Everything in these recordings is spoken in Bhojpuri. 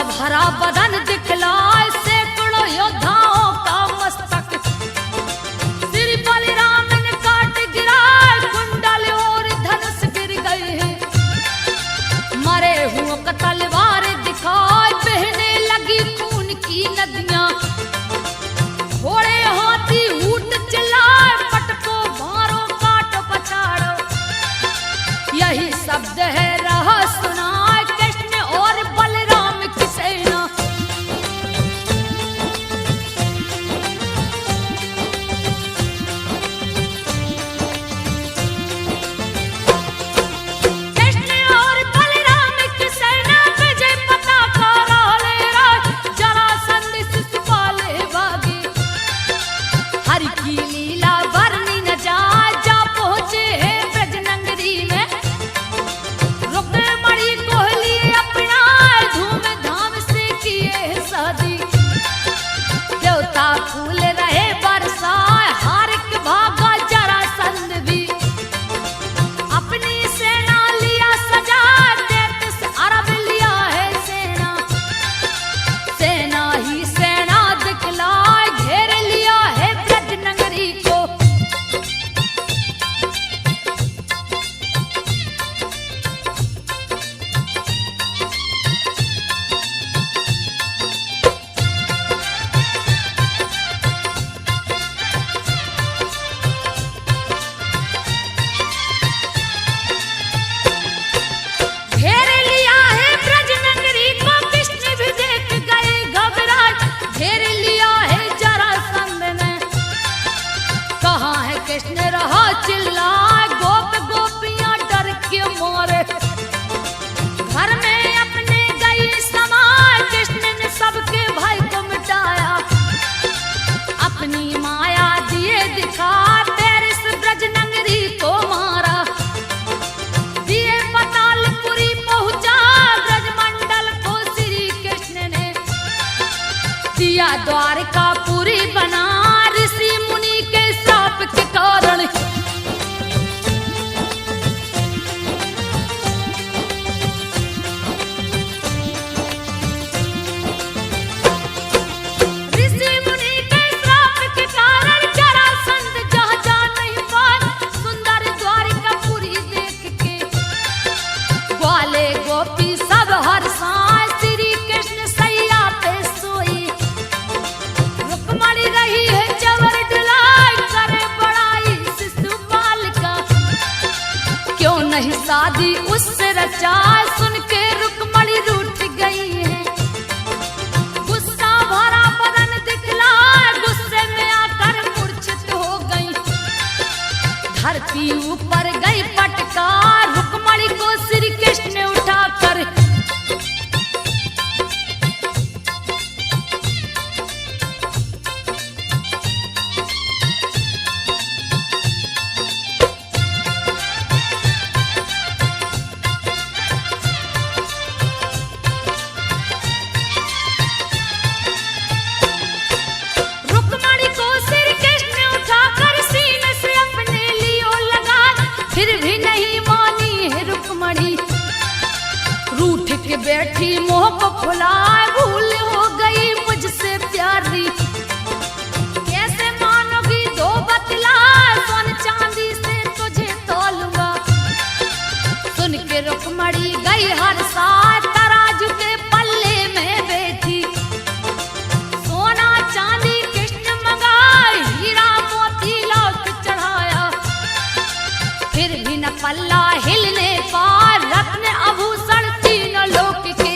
भरा बदन दिखलाए सैकड़ों योद्धाओं का मस्तक। श्री बलराम ने काट गिराए कुंडल और धनुष गिर गए हैं। मरे हुओं का तलवार दिखाए बहने लगी खून की नदियां। घोड़े हाथी ऊंट चिल्लाए पटको मारो काटो पछाड़ो। यही शब्द है रहा सुनाए कृष्ण और बलराम की सेना। कृष्ण और बलराम की सेना विजय पताका लहरा जरासंध शिशुपाल भागे। हरि की लीला वर्णि न जाए जा पहुंचे हैं ब्रज नगरी में। रुक्मणी को लिए अपना धूमधाम से किए शादी। देवता फूल रहे बरसाए हारिक भागा जरासंध भी। अपनी सेना लिया सजा 33 अरब लिया है सेना। सेना ही सेना दिखलाए घेर लिया है ब्रज नगरी शादी उससे रचा सुन के रुक्मणी रूठ गई है। गुस्सा भरा बदन दिखला गुस्से में आकर मूर्छित हो गई। धरती ऊपर गई पटका रुक्मणी को श्री कृष्ण उठाकर। फिर भी नहीं मानी है रुक्मणी, रूठ के बैठी मोह को फुलाए भूल हो गई मुझसे प्यारी। कैसे मानोगी दो बतला सोन चांदी से तुझे तोलूंगा। सुन के रुक्मणी गई हर साथ तराजू के पल्ले में बैठी। सोना चांदी कृष्ण मंगाए हीरा मोती लौट चढ़ाया। फिर भी न पल्ला हिलने पार रत्न आभूषण तीनों लोक के।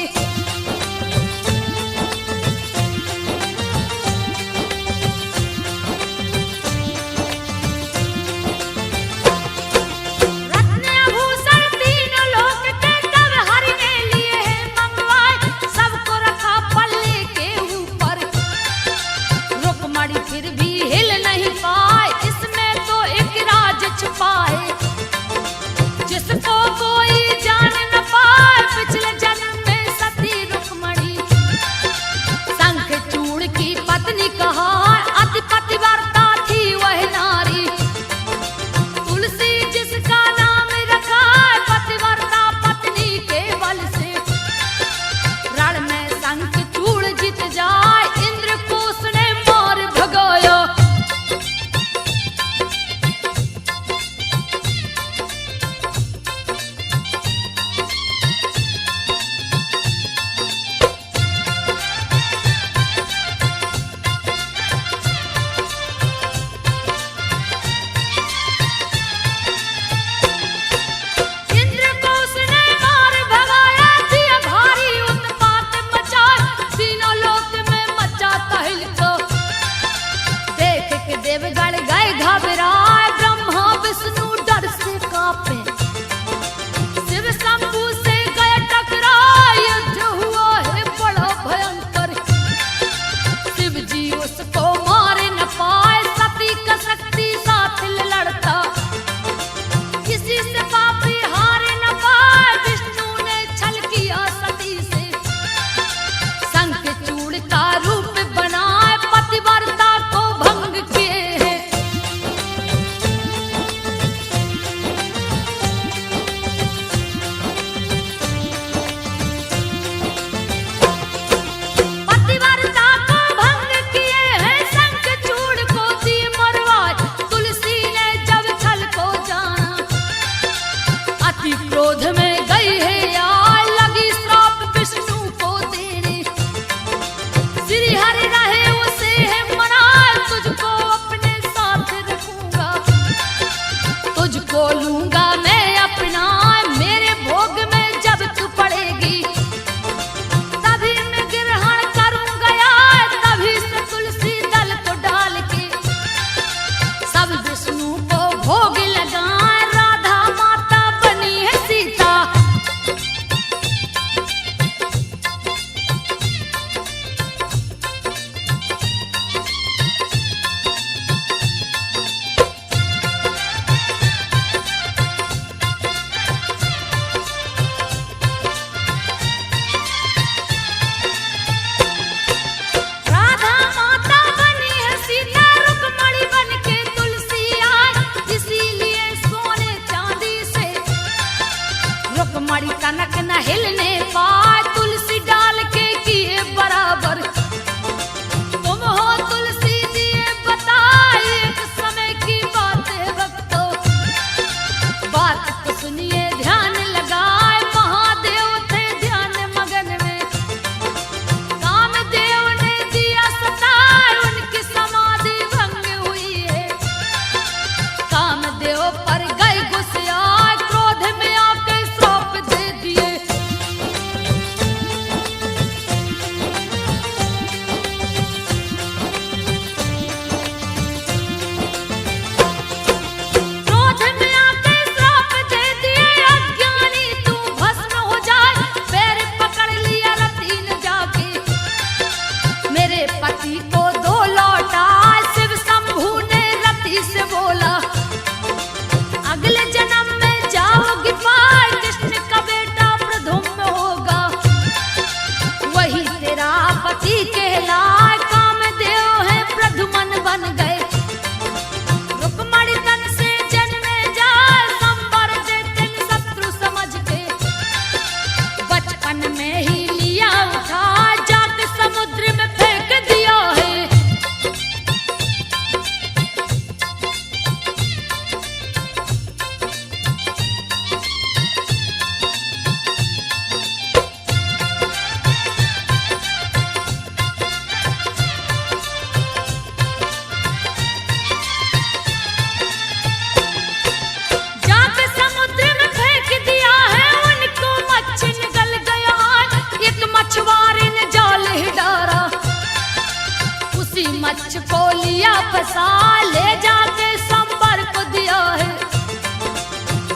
दिया फसा ले जाके संबर को दिया है।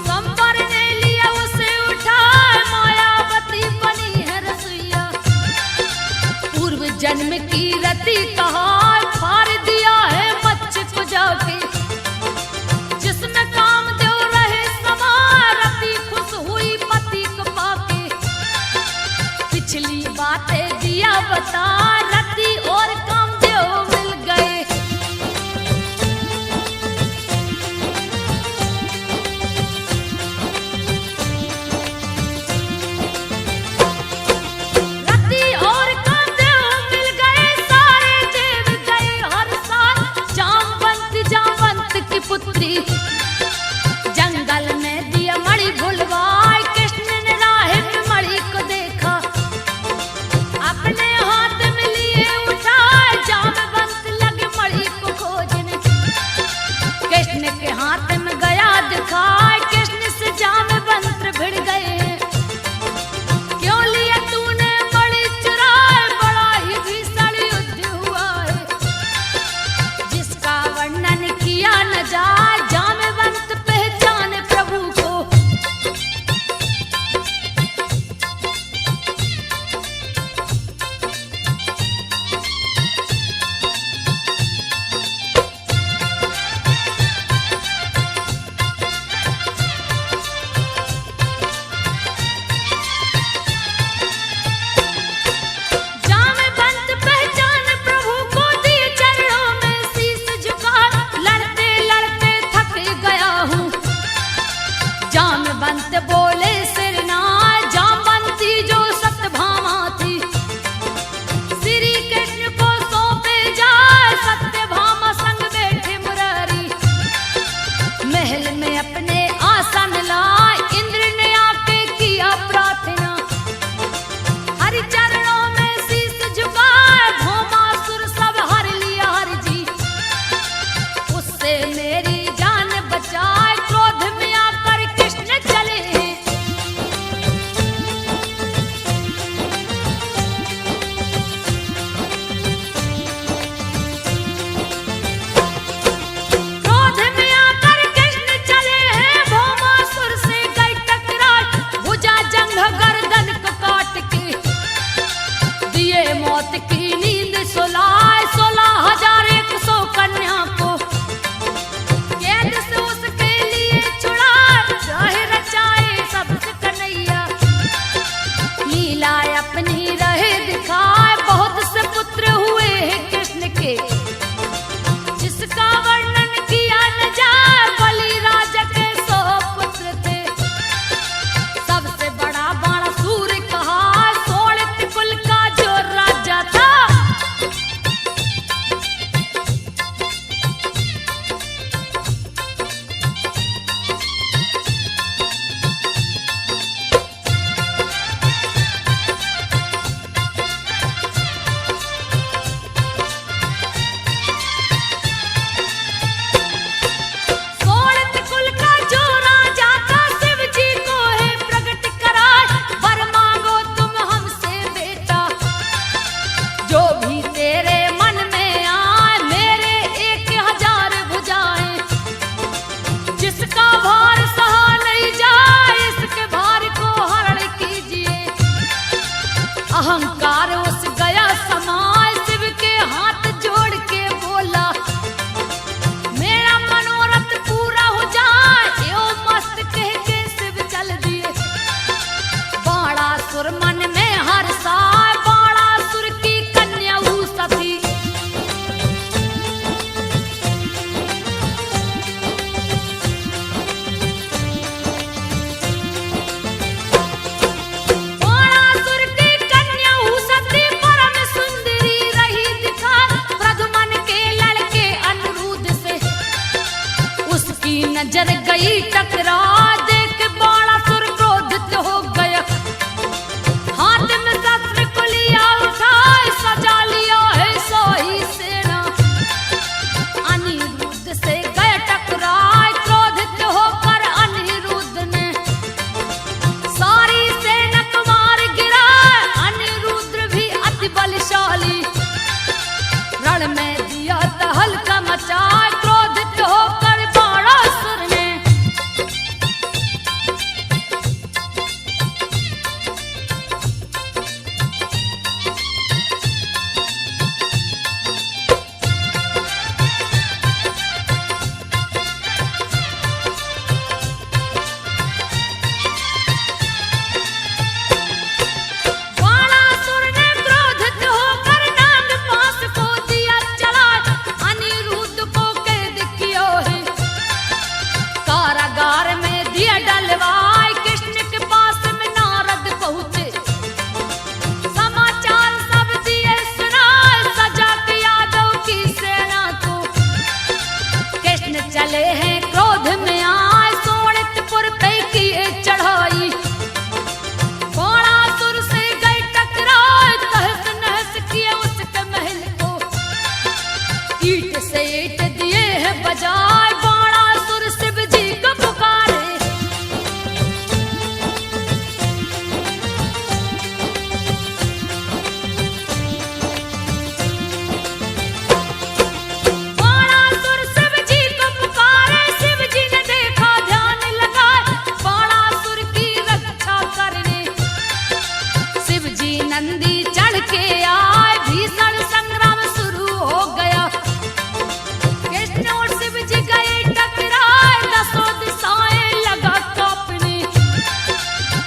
संबर ने लिया उसे उठा, मायावती बनी है रसोइया। पूर्व जन्म की रति कहा फाड़ दिया है मच्छ को जाके। जिसमें कामदेव रहे समा, रति खुश हुई पति को पाके। पिछली बातें दिया बता, रति और कामदेव मिल गए। रति और कामदेव मिल गए, सारे देव गए हर साल। जामवंत की पुत्री जंगल में दिया मणि भुलवाए। कृष्ण ने राह में मणि को देखा, अपने हाथ में लिए उठाए। जामवंत लगे मणि को खोजने, कृष्ण के हाथ में गया दिखाए। कृष्ण से जामवंत भिड़ गए। क्यों लिया तूने मणि चुराए, बड़ा ही भीषण युद्ध हुआ है। जिसका वर्णन किया न जाए, जामवंत पहचाने प्रभु को। जामवंत पहचाने प्रभु को, दिए चरणों में शीश झुका। लड़ते लड़ते थक गया हूँ। जामवंत बोले सिरनाय, जामवंती जो सत्यभामा थी। श्री कृष्ण को सौंपे जाए, सत्यभामा संग बैठे मुरारी। महल में अपने आसन लाए, इंद्र ने आके किया प्रार्थना। हरि चरणों में शीश झुकाए, भौमासुर सब हर लिया हरि जी। उससे मेरी जान बचाए, क्रोध में आकर कृष्ण चले। क्रोध में आकर कृष्ण चले हैं, भौमासुर से गए टकराए। भुजा जंघ गर्दन को काट के, दिए मौत की नींद सुलाए। 16,100 कन्या को कैद से उसके लिए छुड़ाए। चाहे रचाए सबसे कन्हैया, लीला अपनी रहे दिखाए। बहुत से पुत्र हुए हैं कृष्ण के, जिसका वर्णन किया न जाए। बलि राजा के 100 पुत्र थे, सबसे बड़ा बाणासुर कहा। सोलित कुल का जो राजा था, सोलित कुल का जो राजा था। शिव जी को है प्रकट कराए, वर मांगो तुम हमसे बेटा। जो भी तेरे मन में आए, मेरे 1000 भुजाएं। जिसका भार सहा नहीं जाए, इसके भार को हरण कीजिए। अहंकार उस गया समाए, शिव के हाथ जोड़ के बोला। मेरा मनोरथ पूरा हो जाए, यो मस्त कह के शिव चल दिए। बाणासुर मन में हर्षाए, बाणासुर की कन्या उषा थी। बाणासुर की कन्या उषा थी, परम सुंदरी रही दिखा। प्रद्युम्न के लड़के अनिरुद्ध से उसकी नजर गई टकरा। देख बाणासुर क्रोधित हो गया, हाथ में शस्त्र को लिया उठाए। सजा लिया है 100 ही सेना, अनिरुद्ध से गए टकराए। क्रोधित होकर अनिरुद्ध ने सारी सेना को मार गिराए। अनिरुद्ध भी अति बलशाली, रण में दिया था हल्का चले हैं क्रोध में आए, सोनितपुर पे किए चढ़ाई। बाणासुर से गए टकराए, तहस नहस किए उसके महल को। ईट से ईट दिए हैं बजाए, बाणासुर शिव जी को पुकारे। नंदी चढ़ के आए, भीषण संग्राम शुरू हो गया। कृष्ण और शिव जी गए टकराए, दसों दिशाएं लगा कांपने।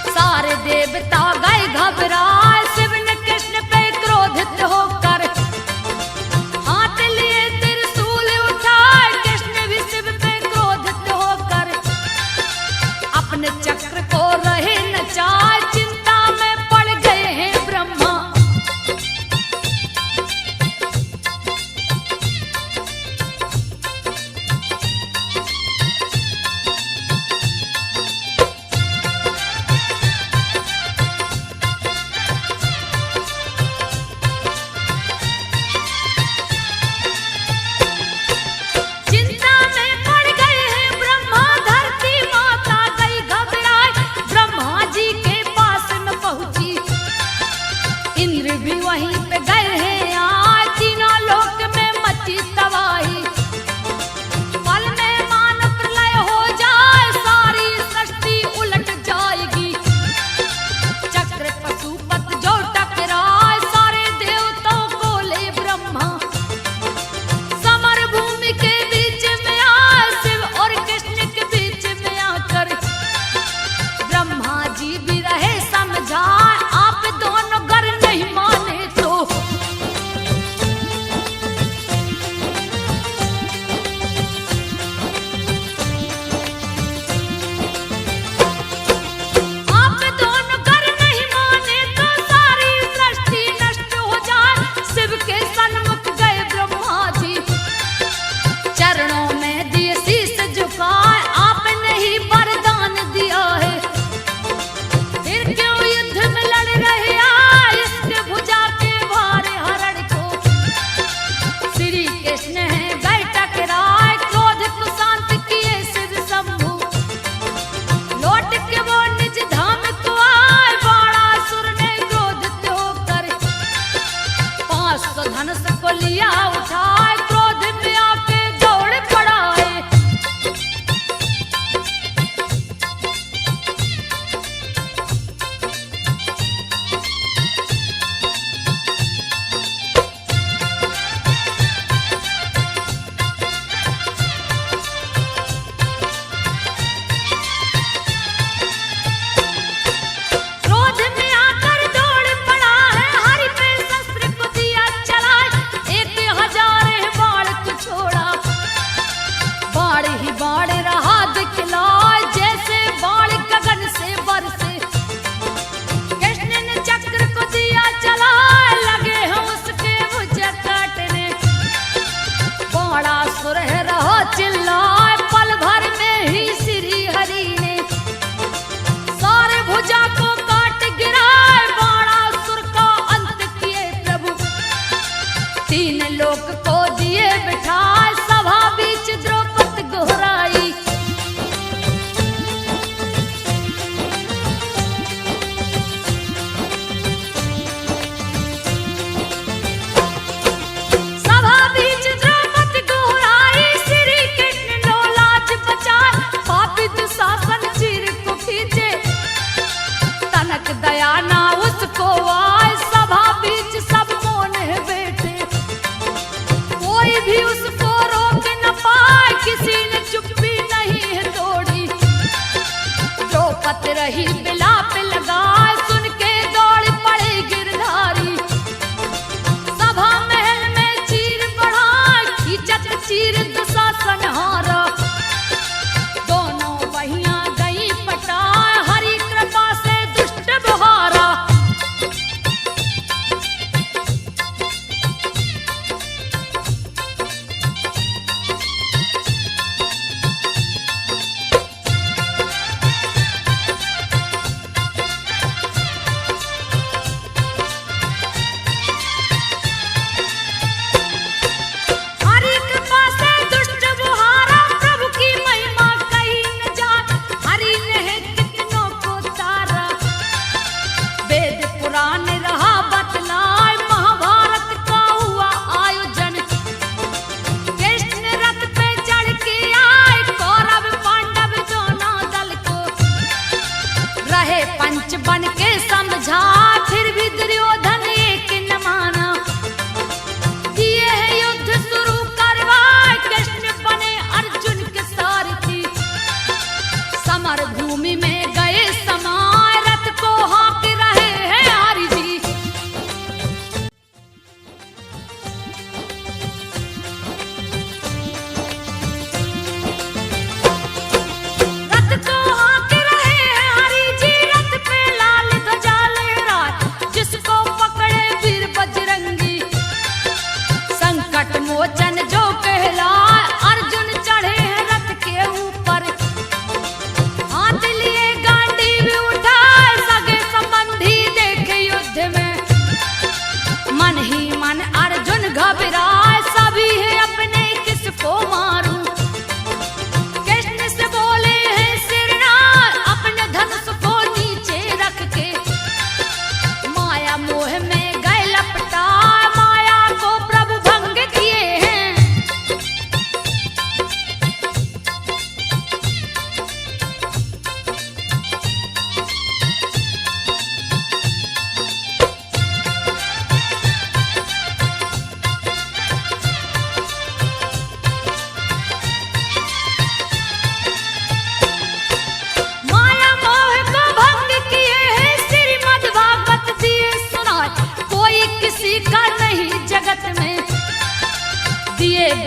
सारे देवता गए घबराए, शिव ने कृष्ण पे क्रोधित होकर हाथ लिए त्रिशूल उठाए। कृष्ण भी शिव पे क्रोधित होकर अपने चक्र को रहे नचाए। चिंता में पड़ गए हैं ब्रह्मा। चिंता में पड़ गए हैं ब्रह्मा, धरती माता गई घबराए। ब्रह्मा जी के पास में पहुंची, इंद्र भी वहीं पे गए हैं आज। तीनों लोक में मची तबाही, पल में मानो प्रलय हो जाए, सारी सृष्टि उलट जाएगी। चक्र पशुपत जो टकराए, सारे देवताओं को ले ब्रह्मा। समर भूमि के बीच में आए, शिव और कृष्ण के बीच में आकर ब्रह्मा जी भी रहे समझाए। आप दोनों गर नहीं माने तो आप दोनों गर नहीं माने तो सारी सृष्टि नष्ट हो जाए। शिव के सन्मुख गए ब्रह्मा जी, चरणों में दिए शीश झुकाए। आपने ही वरदान दिया है, फिर क्यों युद्ध में लड़ रहे आए। इसके भुजा के भारे हरण को श्री कृष्ण है गए टकराए। क्रोध को शांत किए शिव शंभु, लौट के वो निज धाम को आए। बाणासुर ने क्रोधित होकर 500 धनुष को लिया उठाए। क्रोध में आके दौड़ पड़ा है। क्रोध में आकर दौड़ पड़ा है, हरि पे शस्त्र को दिया चलाए। 1000 बाण को छोड़ा, बाण ही बाण रहा दिखलाए। जैसे बाण गगन से बरसे, कृष्ण ने चक्र को दिया चलाए। लगे हैं उसके भुजा काटने, बाणासुर है रहा चिल्लाए। पल भर में ही श्री हरि ने सारे भुजा को काट गिराए। बाणासुर का अंत किए प्रभु, 3 लोक को दिए बिठाए। सभा बीच द्रौपदी गोहराई, सभा बीच द्रौपदी गोहराई। श्री कृष्ण लो लाज बचाए, पापी दुशासन चीर को खींचे। तनक दया ना उसको आए, सभा बीच सब मौन है बैठे। कोई भी उसको रोक न पाए, किसी ने चुप्पी नहीं है तोड़ी। द्रौपदी रही बिलाप लगाए, सुन के दौड़ पड़े गिरधारी। सभा महल में चीर बढ़ाए, खींचत चीर दुशासन हारा। दोनों बहियां गई पटाए, हरि कृपा से दुष्ट बहारा।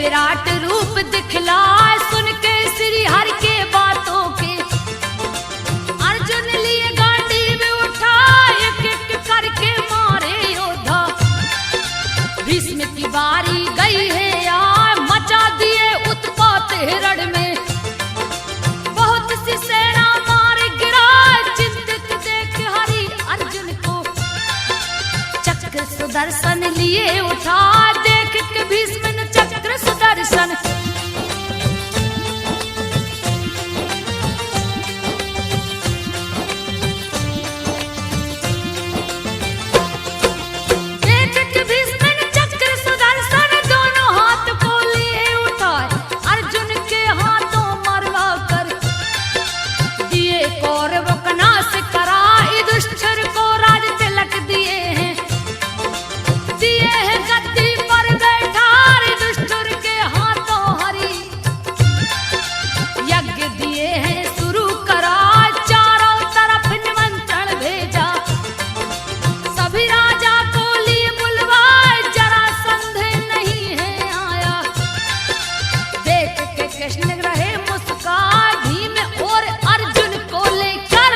विराट रूप दिखलाए, सुन के श्री हरि के बातों के अर्जुन लिए गांडीव उठाए, एक एक करके मारे योद्धा। भीष्म की बारी गई है यार, मचा दिए उत्पात हिरण में, बहुत सी सेना मार गिराए, चिंतित देख हरि अर्जुन को, चक्र सुदर्शन लिए उठा, देख के भीष्म ने चक्र सुदर्शन। देख के भीष्म ने चक्र सुदर्शन, दोनों हाथ को लिए उठाए, अर्जुन के हाथों मरवा कर दिए कौरवों का नाश करा, युधिष्ठिर को राज तिलक दिए हैं, दिए हैं गद्दी पर बैठा, युधिष्ठिर के हाथों हरि यज्ञ दिए हैं शुरू करा, चारों तरफ निमंत्रण भेजा, सभी राजा को लिए बुलवाए, जरासंध नहीं है आया। देख के कृष्ण रहे मुस्कान, भीम और अर्जुन को लेकर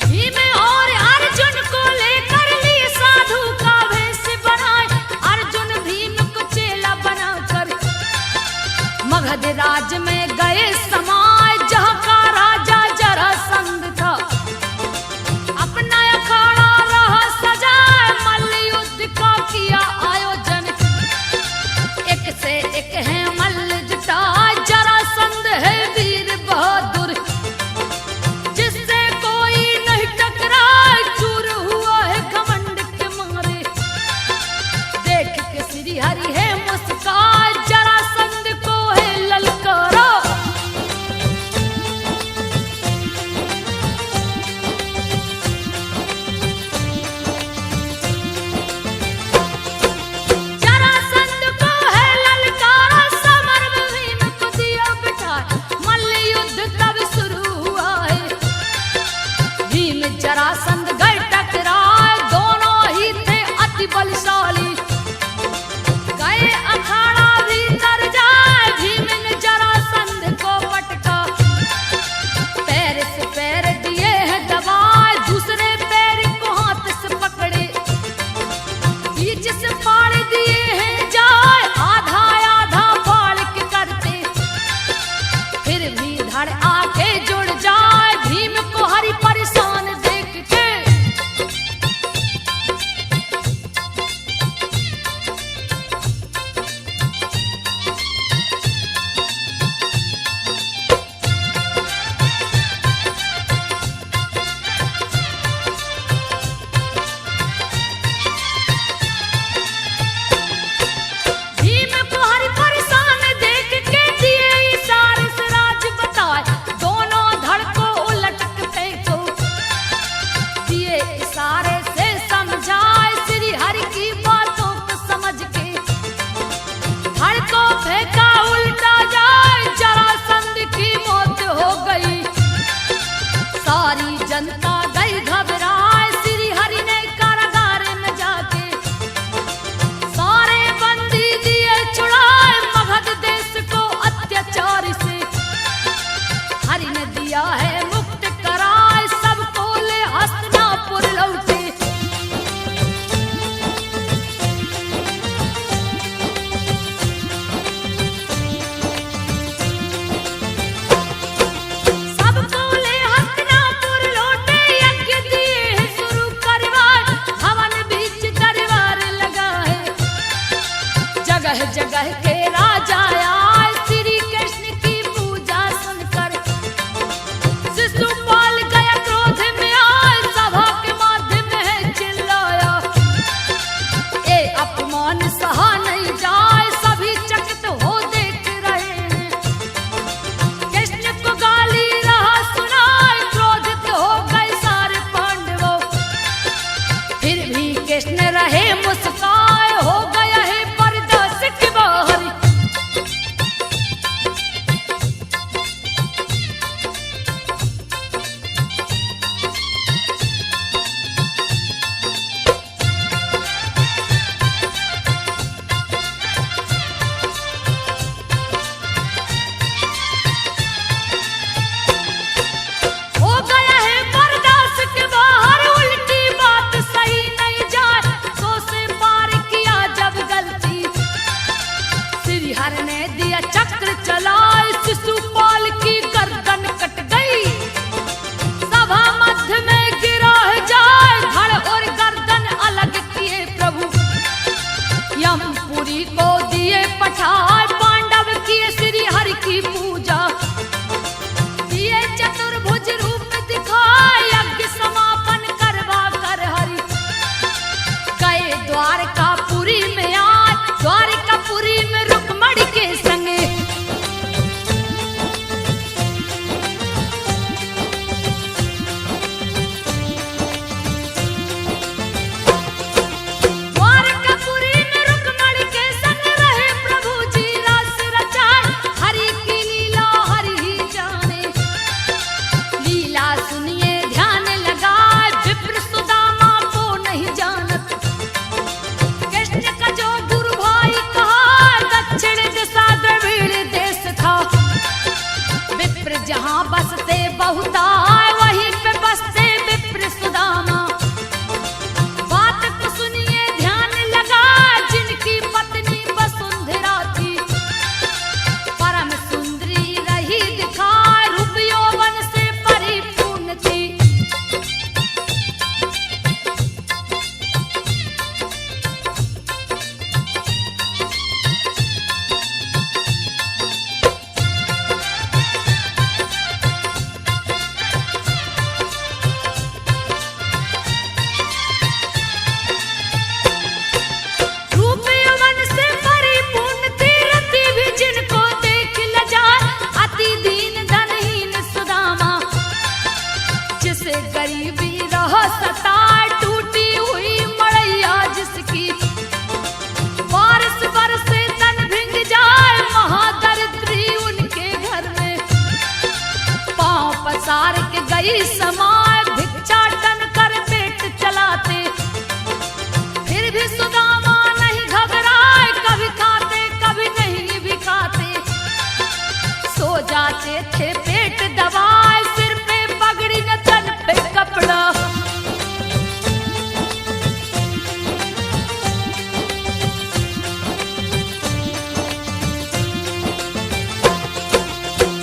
भीम और अर्जुन को लेकर लिए साधु का वेश बनाए, अर्जुन भीम को चेला बनाकर मगध राज में गए समाए, जहाँ का राजा जरासंध था, अपना अखाड़ा रहा सजाए, मल्ल युद्ध का किया आयोजन, एक से एक है मल्ल जुटाए, जरासंध है वीर बहादुर, जिससे कोई नहीं टकराए, चूर हुआ है घमंड के मारे। देख के श्री हरि है मुस्कान, जरासंध को है ललकारा, जरासंध को है ललकारा, समर में भीम को दिया बिठाए, मल्ल युद्ध तब शुरू हुआ है, भीम जरासंध गए टकराए, दोनों ही थे अति बलशाली, गए अखाड़ा भीतर जाए, भीम ने जरासंध को पटका, पैर से पैर दिए हैं दबाए, दूसरे पैर को हाथ से पकड़े, बीच से फाड़ दिए हैं जाए, आधा आधा फाड़ के करते, फिर भी धड़ आके जुड़ जाए, भीम को हरि परेशान देख के भीम को हरि परेशान देख के दिए इशारे से राज बताए, दोनों धड़ को उलट के फेंको, दिए इशारे से समझाए, श्री हरि की बातों को समझ के धड़ को फेंका उल्टा जाए, जरासंध की मौत हो गई, सारी जनता गई घबराए, श्री हरि ने कारागार में जाके सारे बंदी दिए छुड़ाए, मगध देश को अत्याचार से हरि ने दिया है मुक्त कराए, सबको ले हस्तिनापुर लौटे। सबको ले हस्तिनापुर लौटे, यज्ञ दिए शुरू करवाए, भवन बीच दरबार लगाए, जगह जगह के राजा आए, श्री कृष्ण की पूजा सुनकर शिशुपाल गया क्रोध में आए, सभा के माध्यम में चिल्लाया, ए अपमान सहा नहीं जाए, सभी चकित हो देख रहे हैं, कृष्ण को गाली रहा सुनाए, क्रोधित हो गए सारे पांडवों, फिर भी कृष्ण मंत्री को दिए पठाए, पांडव किए श्री हरि की पूजा, दिए चतुर्भुज रूप दिखाए, यज्ञ समापन करवा कर हरि गए द्वारकापुरी में आए, द्वारकापुरी में रुक्मणी के संगे जहाँ बसते बहुताय वहीं पे बसते विप्र सुदामा। बात को सुनिए ध्यान लगा, जिनकी पत्नी वसुंधरा थी, परम सुंदरी रही दिखाए, रूप यौवन से परिपूर्ण थी। गरीबी रह सताए, टूटी हुई मड़ैया जिसकी, बारिश बरसे तन भिंग जाए, महादरिद्री उनके घर में पांव पसार के गई समाए, भिक्षाटन कर पेट चलाते, फिर भी सुदामा नहीं घबराए, कभी खाते कभी नहीं भी खाते, सो जाते थे पेट दबाए, सिर पे पगड़ी न तन पे कपड़ा।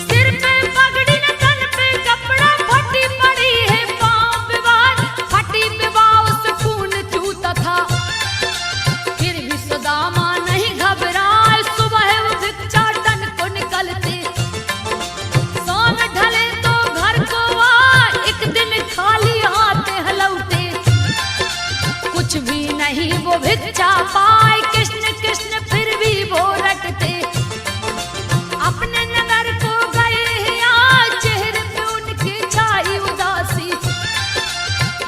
सिर पे पगड़ी न तन पे कपड़ा, फटी पड़ी है पांव विवाह, फटी विवाह से खून चूता था, फिर भी सुदामा नहीं घबराए, सुबह वो भिक्षाटन को निकलते, शाम ढले तो घर को आए, एक दिन खाली हाथ हलौटे, कुछ भी नहीं वो भिक्षा पाए, कृष्ण कृष्ण फिर भी वो रटते, अपने नगर को गए हैं आज, चेहरे पे उनकी छाई उदासी,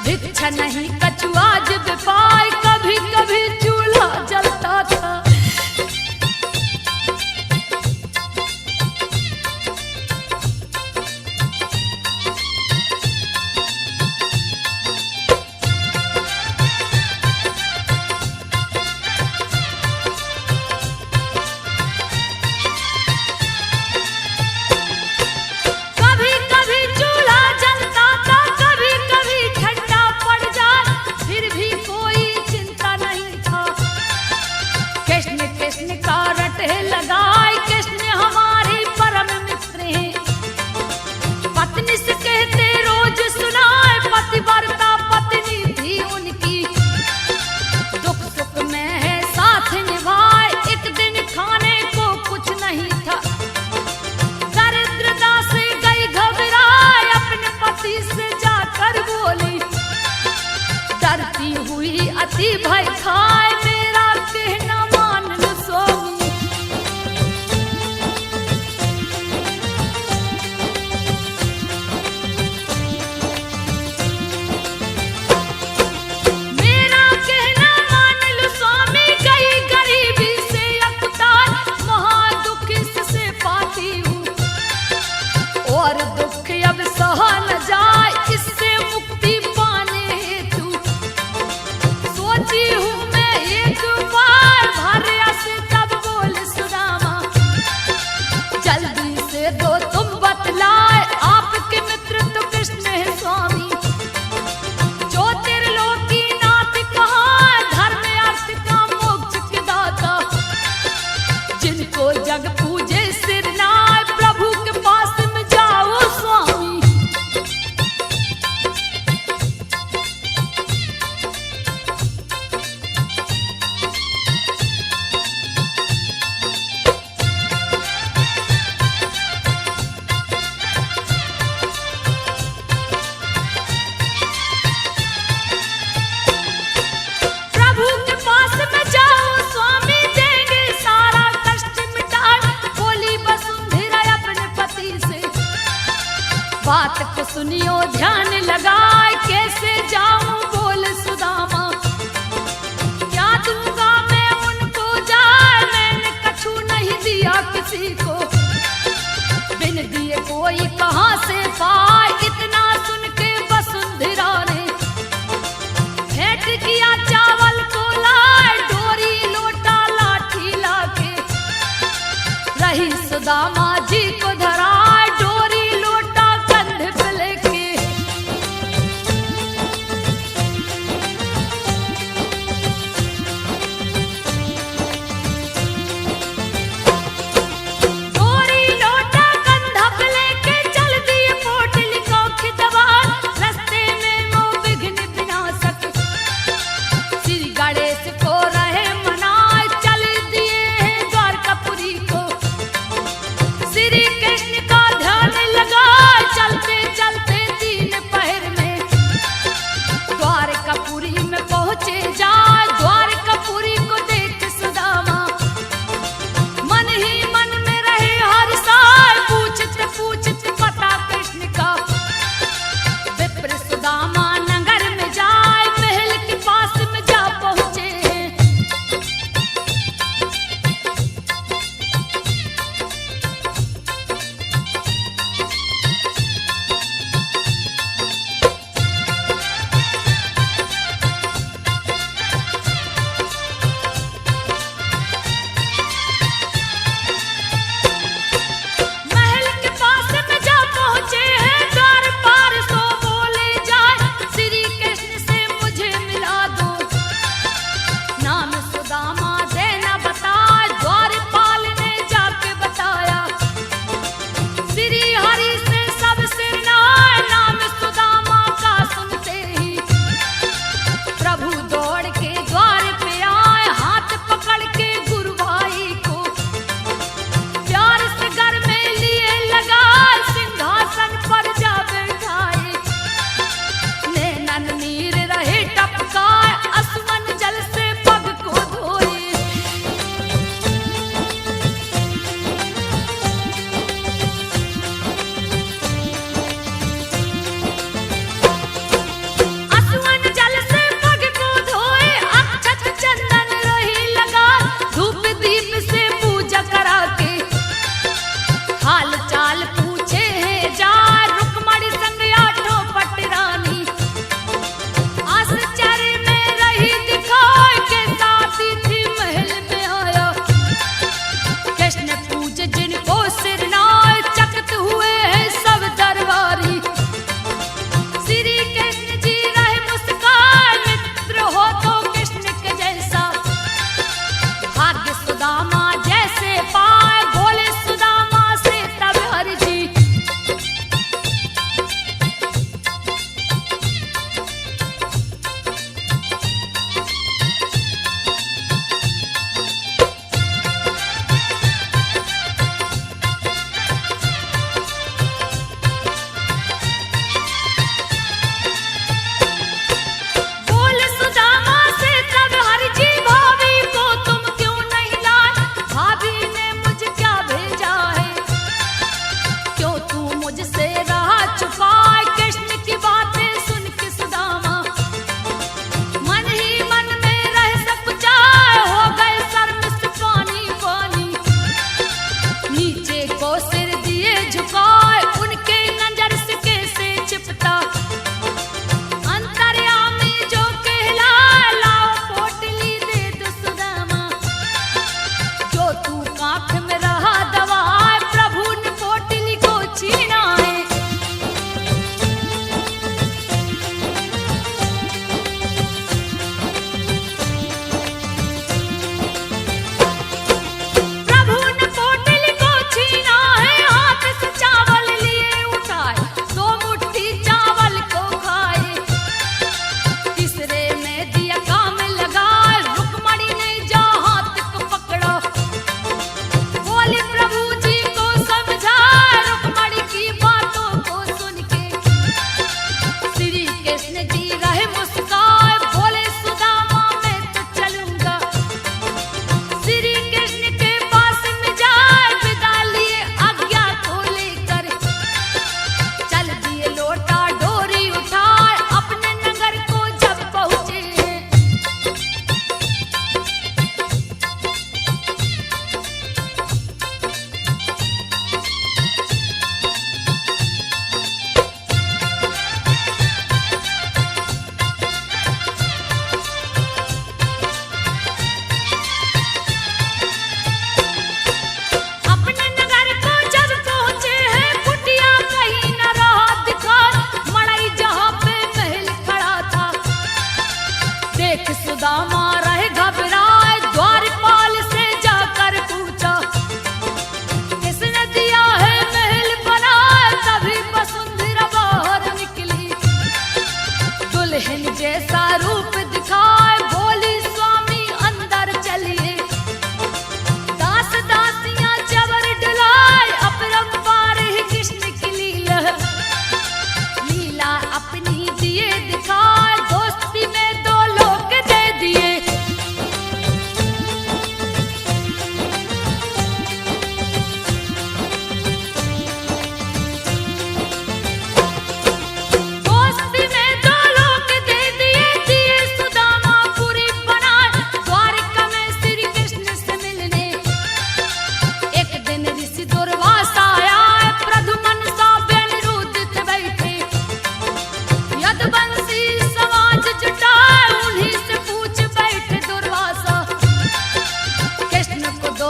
भिक्षा नहीं कछुआ जब पाए, कभी कभी चूल्हा जलता था। कभी कभी चूल्हा जलता था, कभी कभी ठंडा पड़ जाए, फिर भी कोई चिंता नहीं था, कृष्ण कृष्ण का रटे लगाए, कृष्ण हमारे परम मित्र हैं, पत्नी से कहते रोज सुनाए, पतिव्रता पत्नी थी उनकी, दुख सुख में है साथ निभाए, एक दिन खाने को कुछ नहीं था, दरिद्रता से गई घबराए, अपने पति से जाकर बोली, डरती हुई अति भय खाए, मेरा कहना मान लो स्वामी। सुनियो ध्यान लगाए कैसे जाऊं बोल सुदामा, क्या दूंगा मैं उनको जाए, मैंने कछु नहीं दिया किसी को, बिन दिए कोई कहां से पाए, इतना सुन के वसुंधरा ने भेंट किया चावल को लाए, डोरी लोटा लाठी लाके रही सुदामा जी को धराए, डोरी लोटा कंधे पे लेके। डोरी लोटा कंधा पे लेके चल दिए पोटली को खिदवार, रास्ते में वो विघ्न विनाशक श्री गणेश को रहे मनाए, चल दिए हैं द्वारकापुरी को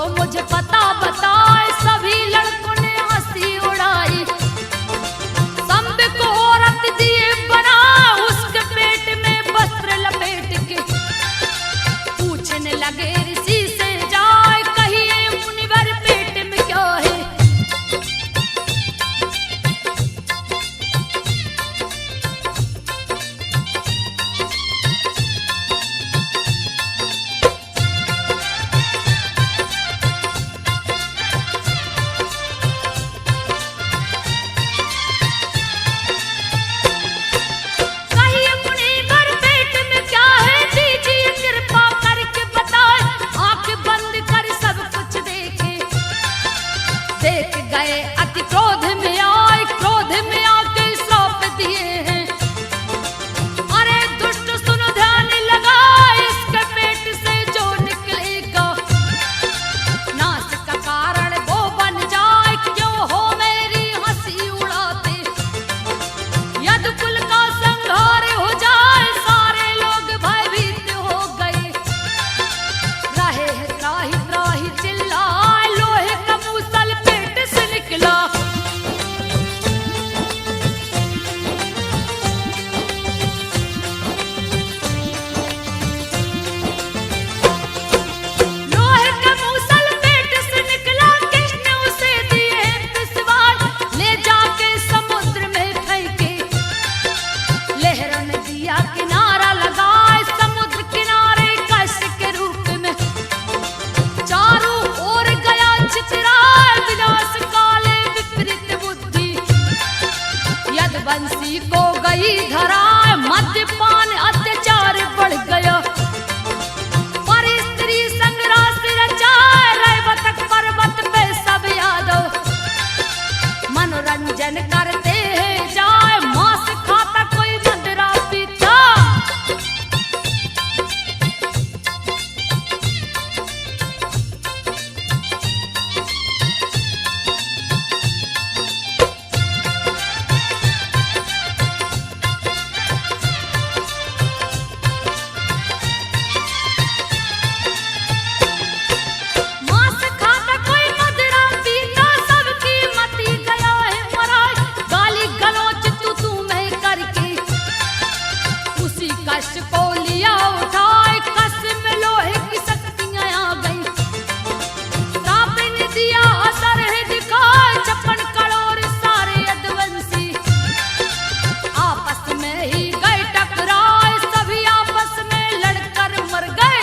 मुझे पता बताए। सभी लड़कों ने हंसी उड़ाई। संब को औरत दिए बना, उसके पेट में वस्त्र लपेट के पूछने लगे ऋषि से जाए, कहिए मुनिवर पेट में क्या है। देख गए अति क्रोध में आए, क्रोध में आके सौंप दिए हैं। अरे दुष्ट सुन ध्यान लगा, इसके पेट से जो निकलेगा नाश का कारण वो बन जाए। क्यों हो मेरी हंसी उड़ाते, यदि कुल का संहार हो जाए। सारे लोग भयभीत हो गए, रहे त्राही त्राही चिल्लाए। लोहे का मूसल पेट से निकला, लोहे का मूसल पेट से निकला। कृष्ण उसे दिए पिसवार, ले जाके समुद्र में फेंके। लहरों ने दिया किनारा लगाए, समुद्र किनारे कष्ट के रूप में चारों ओर गया चितराए। विनाश काले विपरीत बुद्धि, यदुवंशी को गई धराए। मद्यपान अत्याचार बढ़ गया, पर स्त्री संग रास रचाए। रैवतक पर्वत पे सब यादव मनोरंजन करते हैं जाए। मांस खाता कोई मदिरा पीता, मांस खाता कोई मदिरा पीता। सबकी मती गया है मराए, गाली गलौज तू मैं करके उसी कष्ट को लिया उठाए। कष्ट में लोहे की शक्तियां आ गई, श्राप ने दिया असर है दिखाए। छप्पन करोड़ सारे यदुवंशी आपस में ही गए टकराए। सभी आपस में लड़कर मर गए,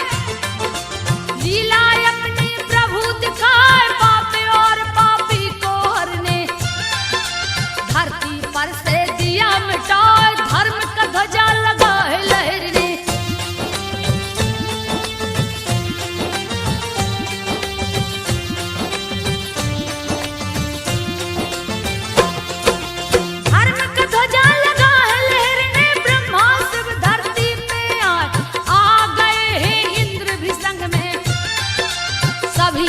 लीला अपनी प्रभु दिखाए। पापी और पापी को हरने धरती पर से दिया मिटाए। धर्म का ध्वजा लगा है लहरने, धर्म का ध्वजा लगा है लहरने। ब्रह्मा शिव धरती पे आए, आ गए हैं इंद्र भी संग में। सभी